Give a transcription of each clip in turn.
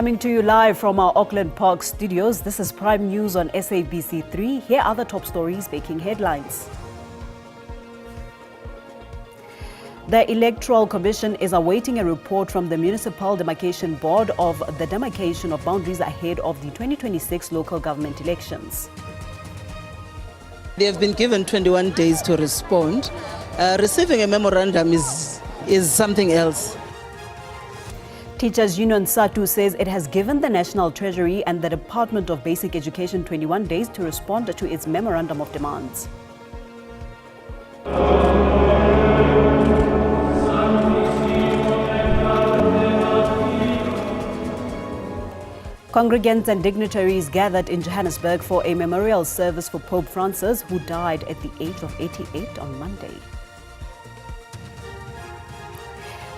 Coming to you live from our Auckland Park studios, this is Prime News on SABC 3. Here are the top stories making headlines. The Electoral Commission is awaiting a report from the Municipal Demarcation Board of the demarcation of boundaries ahead of the 2026 local government elections. They have been given 21 days to respond. Receiving a memorandum is something else. Teachers Union Satu says it has given the National Treasury and the Department of Basic Education 21 days to respond to its memorandum of demands. Congregants and dignitaries gathered in Johannesburg for a memorial service for Pope Francis, who died at the age of 88 on Monday.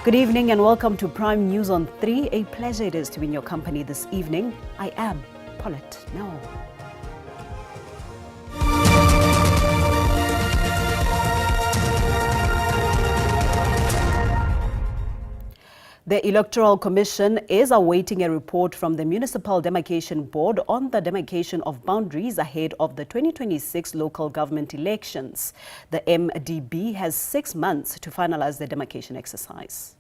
Good evening and welcome to Prime News on 3. A pleasure it is to be in your company this evening. I am Paulette Now. The Electoral Commission is awaiting a report from the Municipal Demarcation Board on the demarcation of boundaries ahead of the 2026 local government elections. The MDB has 6 months to finalize the demarcation exercise.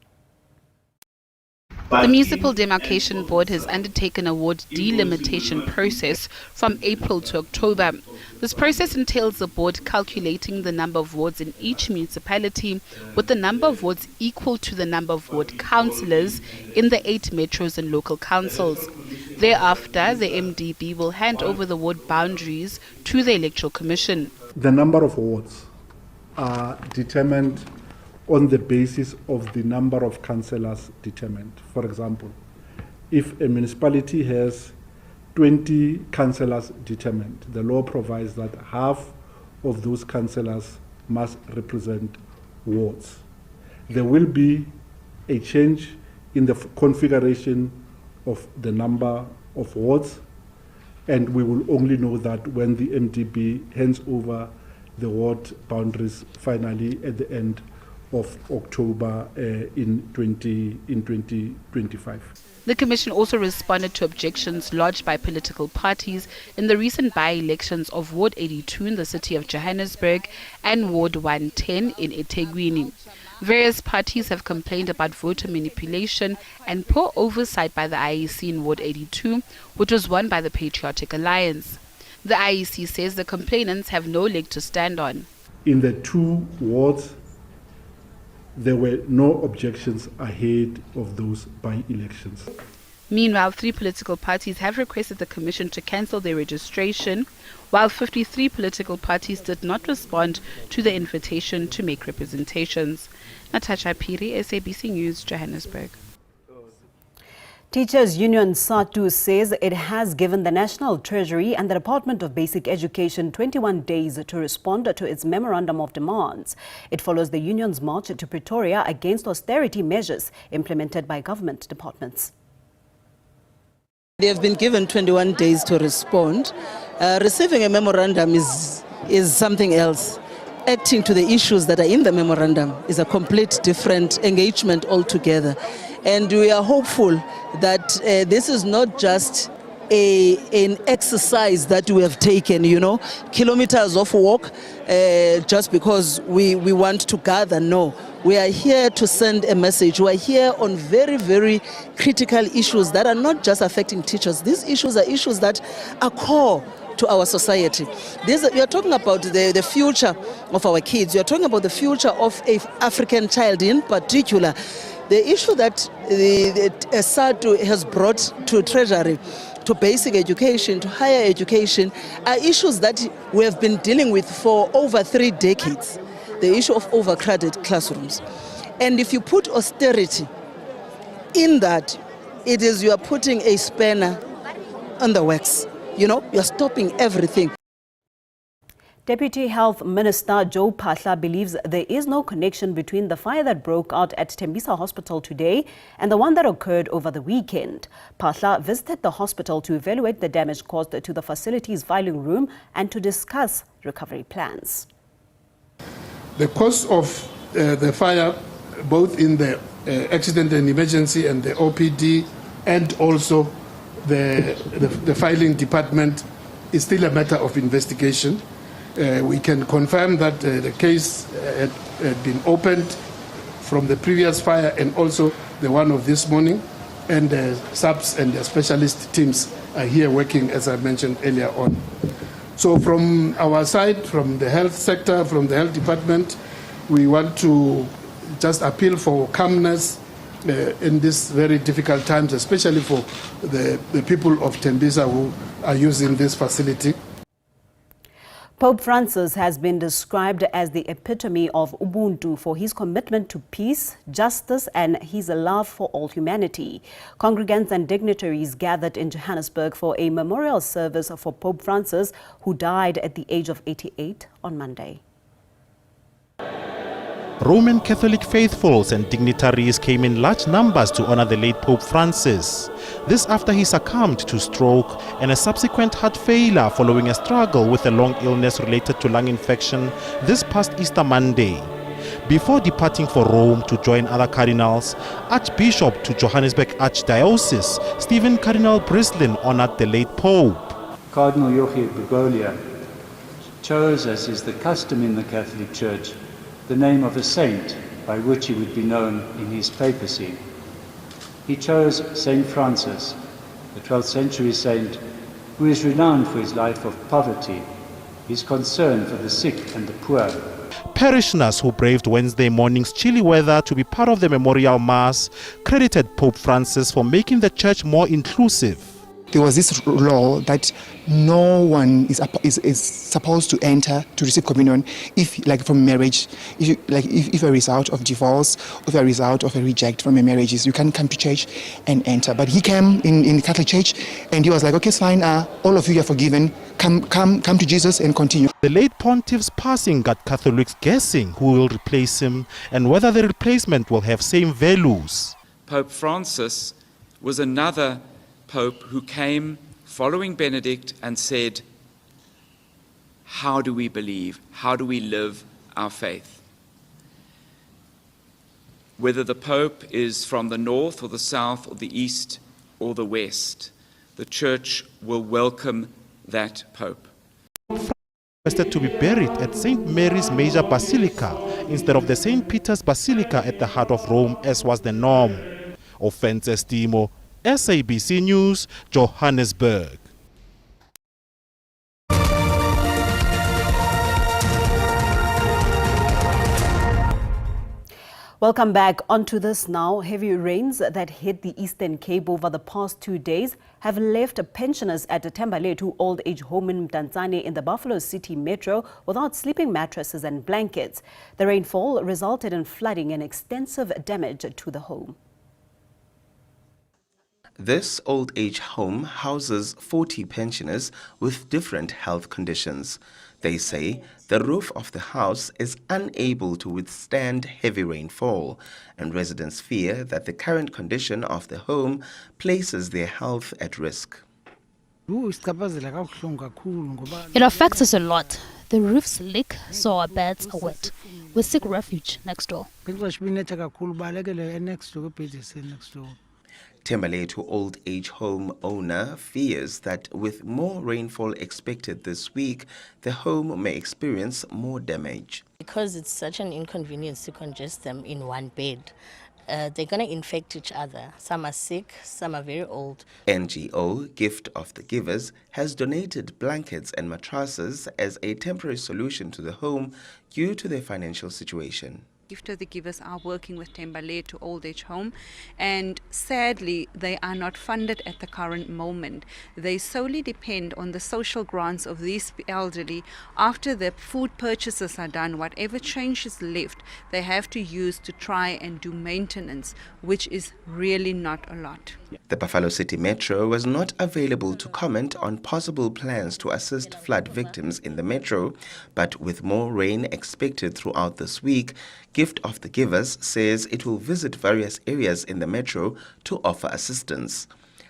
The Municipal Demarcation Board has undertaken a ward delimitation process from April to October. This process entails the board calculating the number of wards in each municipality, with the number of wards equal to the number of ward councillors in the 8 metros and local councils. Thereafter, the MDB will hand over the ward boundaries to the Electoral Commission. The number of wards are determined on the basis of the number of councillors determined. For example, if a municipality has 20 councillors determined, the law provides that half of those councillors must represent wards. There will be a change in the configuration of the number of wards, and we will only know that when the MDB hands over the ward boundaries finally at the end of October in 2025. The Commission also responded to objections lodged by political parties in the recent by-elections of Ward 82 in the city of Johannesburg and Ward 110 in eThekwini. Various parties have complained about voter manipulation and poor oversight by the IEC in Ward 82, which was won by the Patriotic Alliance. The IEC says the complainants have no leg to stand on. In the 2 wards, there were no objections ahead of those by-elections. Meanwhile, 3 political parties have requested the Commission to cancel their registration, while 53 political parties did not respond to the invitation to make representations. Natasha Piri, SABC News, Johannesburg. Teachers Union Satu says it has given the National Treasury and the Department of Basic Education 21 days to respond to its memorandum of demands. It follows the union's march to Pretoria against austerity measures implemented by government departments. They have been given 21 days to respond. Receiving a memorandum is something else. Acting to the issues that are in the memorandum is a complete different engagement altogether. And we are hopeful that this is not just an exercise that we have taken, kilometers of walk just because we want to gather. No, we are here to send a message. We are here on very, very critical issues that are not just affecting teachers. These issues are issues that are core to our society. We are talking about the future of our kids. We are talking about the future of an African child in particular. The issue that Satu has brought to Treasury, to basic education, to higher education, are issues that we have been dealing with for over 3 decades. The issue of overcrowded classrooms. And if you put austerity in that, you are putting a spanner on the works. You're stopping everything. Deputy Health Minister Joe Phaahla believes there is no connection between the fire that broke out at Tbisa Hospital today and the one that occurred over the weekend. Phaahla visited the hospital to evaluate the damage caused to the facility's filing room and to discuss recovery plans. The cause of the fire, both in the accident and emergency and the OPD, and also the filing department is still a matter of investigation. We can confirm that the case had been opened from the previous fire and also the one of this morning, and the subs and the specialist teams are here working, as I mentioned earlier on. So from our side, from the health sector, from the health department, we want to just appeal for calmness in these very difficult times, especially for the people of Tbisa who are using this facility. Pope Francis has been described as the epitome of Ubuntu for his commitment to peace, justice and his love for all humanity. Congregants and dignitaries gathered in Johannesburg for a memorial service for Pope Francis, who died at the age of 88 on Monday. Roman Catholic faithfuls and dignitaries came in large numbers to honor the late Pope Francis. This after he succumbed to stroke and a subsequent heart failure following a struggle with a long illness related to lung infection this past Easter Monday. Before departing for Rome to join other cardinals, Archbishop to Johannesburg Archdiocese, Stephen Cardinal Brislin honored the late Pope. Cardinal Joshyn Smith chose, as is the custom in the Catholic Church, the name of a saint by which he would be known in his papacy. He chose Saint Francis, the 12th century saint, who is renowned for his life of poverty, his concern for the sick and the poor. Parishioners who braved Wednesday morning's chilly weather to be part of the memorial mass credited Pope Francis for making the church more inclusive. There was this law that no one is supposed to enter to receive communion if, like from marriage, if a result of divorce, if a result of a reject from a marriage is, you can come to church and enter. But he came in the Catholic Church and he was like, okay, it's fine, all of you are forgiven, come to Jesus and continue. The late pontiff's passing got Catholics guessing who will replace him and whether the replacement will have same values. Pope Francis was another Pope who came following Benedict and said, how do we believe? How do we live our faith? Whether the Pope is from the north or the south or the east or the west, the Church will welcome that Pope. Requested to be buried at St. Mary's Major Basilica instead of the St. Peter's Basilica at the heart of Rome, as was the norm. Offense Estimo, SABC News, Johannesburg. Welcome back. Onto this now. Heavy rains that hit the Eastern Cape over the past 2 days have left pensioners at the Thembaletu Old Age Home in Mdantsane in the Buffalo City Metro without sleeping mattresses and blankets. The rainfall resulted in flooding and extensive damage to the home. This old age home houses 40 pensioners with different health conditions. They say the roof of the house is unable to withstand heavy rainfall, and residents fear that the current condition of the home places their health at risk. It affects us a lot. The roofs leak, so our beds are wet. We seek refuge next door. Thembaletu Old Age Home owner fears that with more rainfall expected this week, the home may experience more damage. Because it's such an inconvenience to congest them in one bed, they're going to infect each other. Some are sick, some are very old. NGO Gift of the Givers has donated blankets and mattresses as a temporary solution to the home due to their financial situation. Gift of the Givers are working with Thembaletu Old Age Home, and sadly they are not funded at the current moment. They solely depend on the social grants of these elderly. After the food purchases are done, whatever change is left they have to use to try and do maintenance, which is really not a lot. The Buffalo City Metro was not available to comment on possible plans to assist flood victims in the metro, but with more rain expected throughout this week, Gift of the Givers says it will visit various areas in the metro to offer assistance.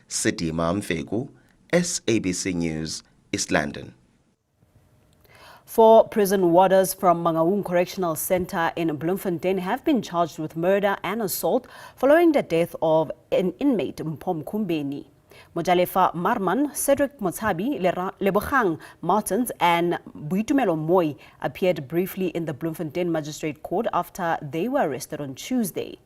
City Mfegu, SABC News, East London. 4 prison warders from Mangaung Correctional Center in Bloemfontein have been charged with murder and assault following the death of an inmate, Mpom Kumbeni. Mojalefa Marman, Cedric Motsabi, Lebogang Martins and Buitumelo Moy appeared briefly in the Bloemfontein Magistrate Court after they were arrested on Tuesday.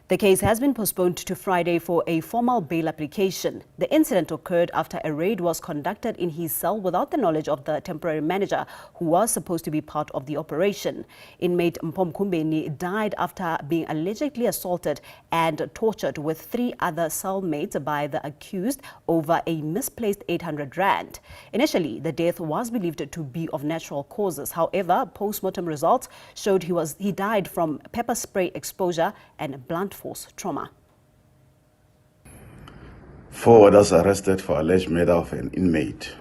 The case has been postponed to Friday for a formal bail application. The incident occurred after a raid was conducted in his cell without the knowledge of the temporary manager, who was supposed to be part of the operation. Inmate Mpom Kumbeni died after being allegedly assaulted and tortured with 3 other cellmates by the accused over a misplaced 800 rand. Initially, the death was believed to be of natural causes. However, post-mortem results showed he died from pepper spray exposure and blunt force trauma. 4 others arrested for alleged murder of an inmate.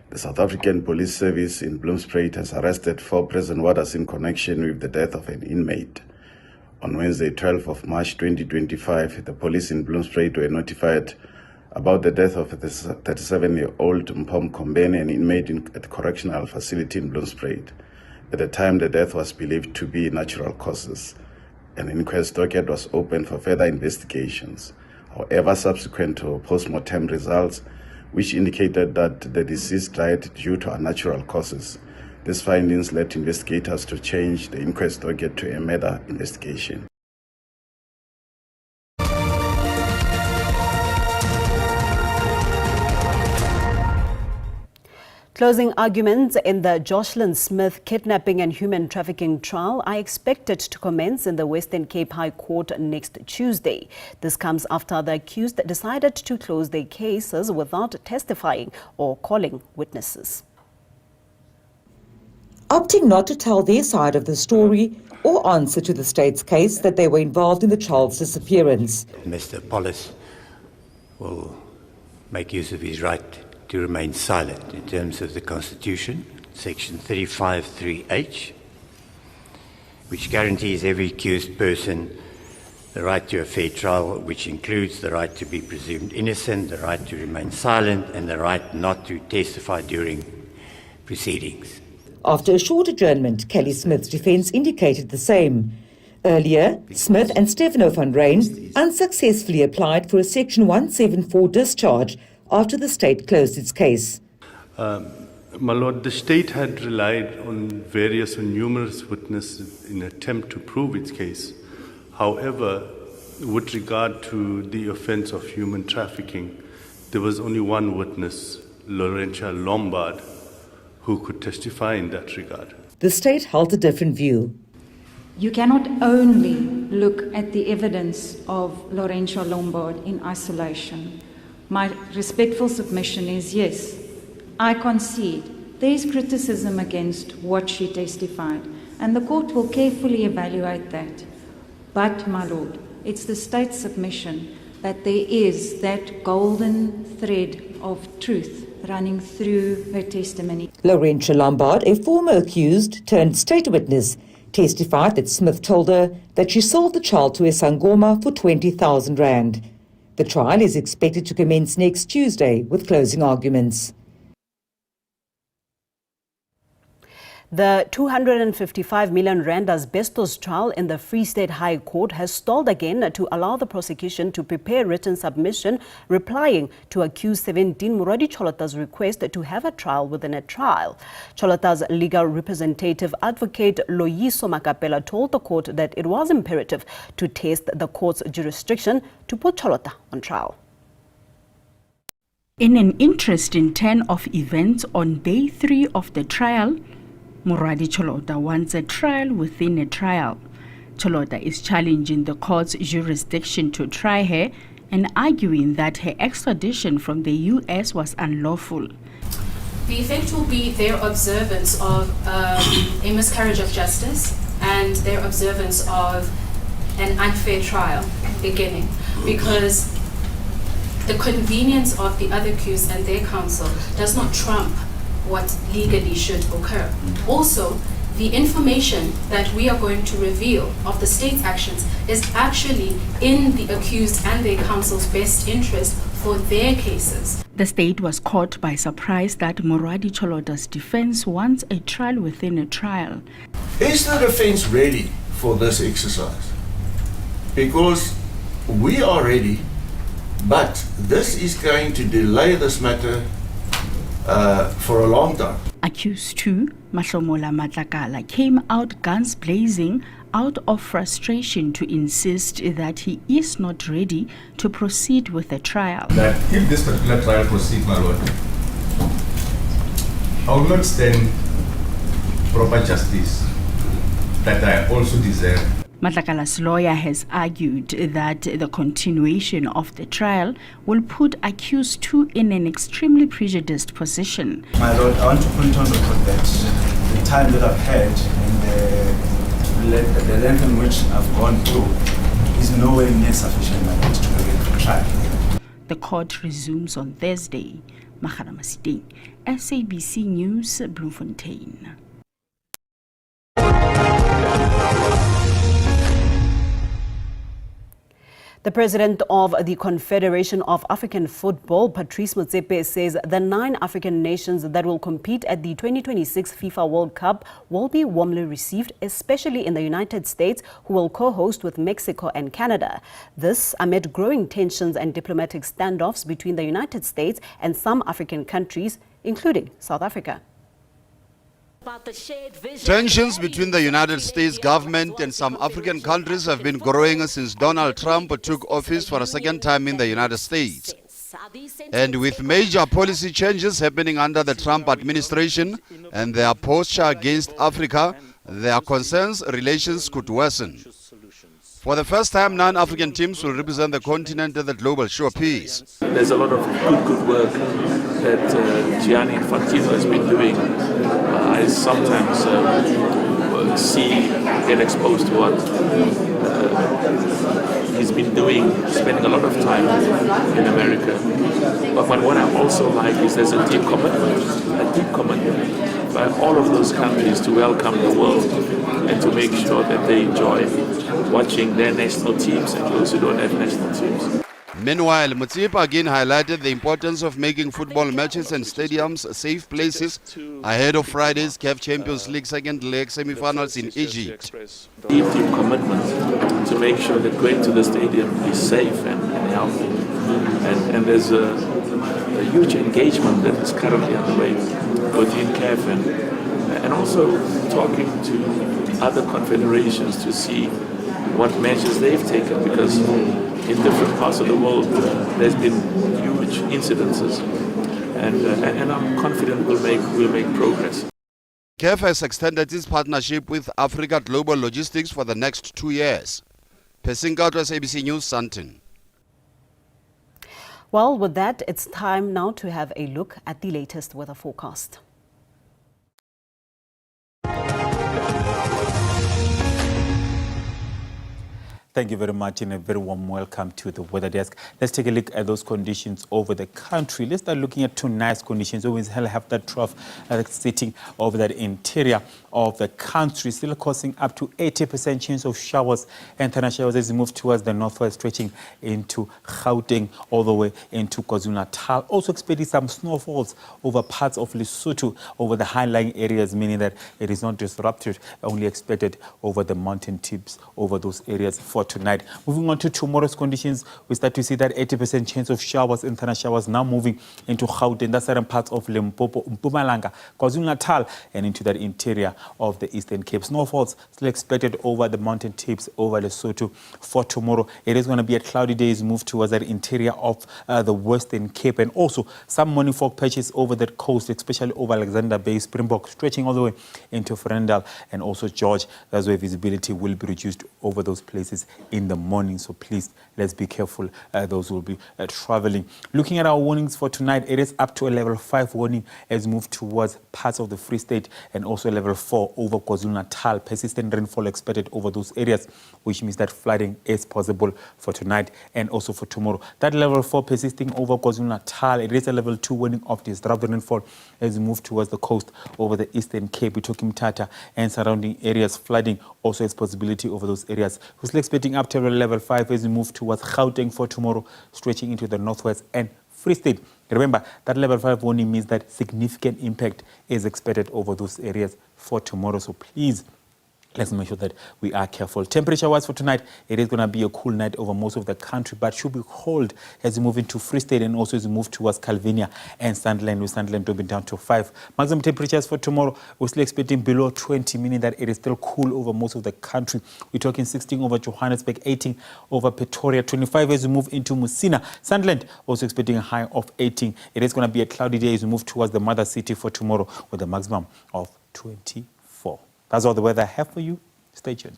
The South African Police Service in Bloemfontein has arrested 4 prison warders in connection with the death of an inmate. On Wednesday, 12th of March 2025, the police in Bloemfontein were notified about the death of a 37-year-old Mpom Kumbeni, an inmate at the correctional facility in Bloemfontein. At the time, the death was believed to be natural causes. An inquest docket was opened for further investigations. However, subsequent to post-mortem results, which indicated that the deceased died due to unnatural causes, these findings led investigators to change the inquest docket to a murder investigation. Closing arguments in the Joshyn Smith kidnapping and human trafficking trial are expected to commence in the Western Cape High Court next Tuesday. This comes after the accused decided to close their cases without testifying or calling witnesses. Opting not to tell their side of the story or answer to the state's case that they were involved in the child's disappearance. Mr. Pollis will make use of his right to remain silent in terms of the Constitution, Section 35(3)H, which guarantees every accused person the right to a fair trial, which includes the right to be presumed innocent, the right to remain silent, and the right not to testify during proceedings. After a short adjournment, Kelly Smith's defence indicated the same. Earlier, Smith and Stefano van Rijn unsuccessfully applied for a Section 174 discharge after the state closed its case. My Lord, the state had relied on various and numerous witnesses in an attempt to prove its case. However, with regard to the offence of human trafficking, there was only one witness, Laurentia Lombard, who could testify in that regard. The state held a different view. You cannot only look at the evidence of Laurentia Lombard in isolation. My respectful submission is yes, I concede there is criticism against what she testified, and the court will carefully evaluate that. But, my Lord, it's the state's submission that there is that golden thread of truth running through her testimony. Laurentia Lombard, a former accused turned state witness, testified that Smith told her that she sold the child to a Sangoma for 20,000 rand. The trial is expected to commence next Tuesday with closing arguments. The 255 million rand Bestos trial in the Free State High Court has stalled again to allow the prosecution to prepare written submission replying to accused 17 Muradi Cholota's request to have a trial within a trial. Cholota's legal representative, Advocate Loyiso Makapela, told the court that it was imperative to test the court's jurisdiction to put Cholota on trial. In an interesting turn of events on day 3 of the trial, Muradi Cholota wants a trial within a trial. Cholota is challenging the court's jurisdiction to try her and arguing that her extradition from the U.S. was unlawful. The effect will be their observance of a miscarriage of justice and their observance of an unfair trial beginning, because the convenience of the other accused and their counsel does not trump what legally should occur. Also, the information that we are going to reveal of the state's actions is actually in the accused and their counsel's best interest for their cases. The state was caught by surprise that Moradi Choloda's defense wants a trial within a trial. Is the defense ready for this exercise? Because we are ready, but this is going to delay this matter for a long time. Accused 2, Mahlomola Matlakala, came out guns blazing out of frustration to insist that he is not ready to proceed with the trial. That if this particular trial proceeds, my lord, I will not stand proper justice that I also deserve. Matlakala's lawyer has argued that the continuation of the trial will put accused 2 in an extremely prejudiced position. My lord, I want to put it on record that the time that I've had and the length in which I've gone through is nowhere near sufficient, my lord, to have a trial. The court resumes on Thursday. Magara Masiteng, SABC News, Bloemfontein. The president of the Confederation of African Football, Patrice Motsepe, says the 9 African nations that will compete at the 2026 FIFA World Cup will be warmly received, especially in the United States, who will co-host with Mexico and Canada. This amid growing tensions and diplomatic standoffs between the United States and some African countries, including South Africa. Tensions between the United States government and some African countries have been growing since Donald Trump took office for a second time in the United States. And with major policy changes happening under the Trump administration and their posture against Africa, there are concerns relations could worsen. For the first time, 9 African teams will represent the continent at the global showpiece. There's a lot of good work that Gianni Infantino has been doing. I sometimes get exposed to what he's been doing, spending a lot of time in America. But what I also like is there's a deep commitment by all of those countries to welcome the world and to make sure that they enjoy watching their national teams and those who don't have national teams. Meanwhile, Motsepe again highlighted the importance of making football matches and stadiums safe places ahead of Friday's CAF Champions League second leg semi-finals in Egypt. Deep commitment to make sure that going to the stadium is safe and healthy. And there's a huge engagement that is currently underway within CAF and also talking to other confederations to see what measures they've taken, because in different parts of the world there's been huge incidences, and I'm confident we'll make progress. CAF has extended its partnership with Africa Global Logistics for the next 2 years. Pesinka to SABC News, Sandton. Well, with that, it's time now to have a look at the latest weather forecast. Thank you very much and a very warm welcome to the weather desk. Let's take a look at those conditions over the country. Let's start looking at tonight's conditions. We have that trough sitting over that interior of the country, still causing up to 80% chance of showers and thunderstorms showers as we move towards the northwest, stretching into Gauteng all the way into KwaZulu-Natal. Also expecting some snowfalls over parts of Lesotho, over the high-lying areas, meaning that it is not disrupted, only expected over the mountain tips, over those areas for tonight. Moving on to tomorrow's conditions, we start to see that 80% chance of showers and thunderstorms showers now moving into Gauteng, that's certain parts of Limpopo, Mpumalanga, KwaZulu-Natal, and into that interior of the Eastern Cape. Snowfalls still expected over the mountain tips over Lesotho for tomorrow. It is going to be a cloudy day as we move towards that interior of the Western Cape, and also some morning fog patches over that coast, especially over Alexander Bay, Springbok, stretching all the way into Ferendal and also George. That's where visibility will be reduced over those places in the morning. So please, let's be careful. Those will be traveling. Looking at our warnings for tonight, it is up to a level 5 warning as we move towards parts of the Free State, and also a level 4 over KwaZulu-Natal. Persistent rainfall expected over those areas, which means that flooding is possible for tonight and also for tomorrow. That level 4 persisting over KwaZulu-Natal. It is a level 2 warning of disrupted rainfall as we move towards the coast over the Eastern Cape, Mthatha and surrounding areas. Flooding also has possibility over those areas. We still expect expecting up to level 5 as we move towards Gauteng for tomorrow, stretching into the northwest and Free State. Remember, that level 5 warning means that significant impact is expected over those areas for tomorrow. So please, let's make sure that we are careful. Temperature-wise for tonight, it is going to be a cool night over most of the country, but should be cold as we move into Free State and also as we move towards Calvinia and Sunderland, with Sunderland dropping down to 5. Maximum temperatures for tomorrow, we're still expecting below 20, meaning that it is still cool over most of the country. We're talking 16 over Johannesburg, 18 over Pretoria, 25 as we move into Musina. Sunderland also expecting a high of 18. It is going to be a cloudy day as we move towards the mother city for tomorrow with a maximum of 24. That's all the weather I have for you. Stay tuned.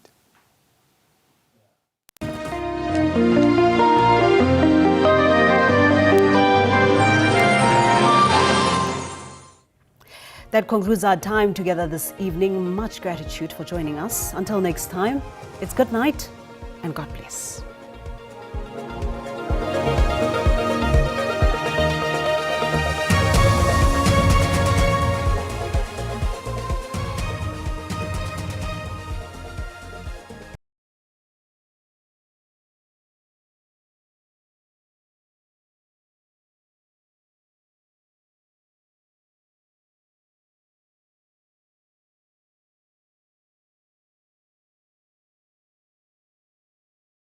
That concludes our time together this evening. Much gratitude for joining us. Until next time, it's good night and God bless.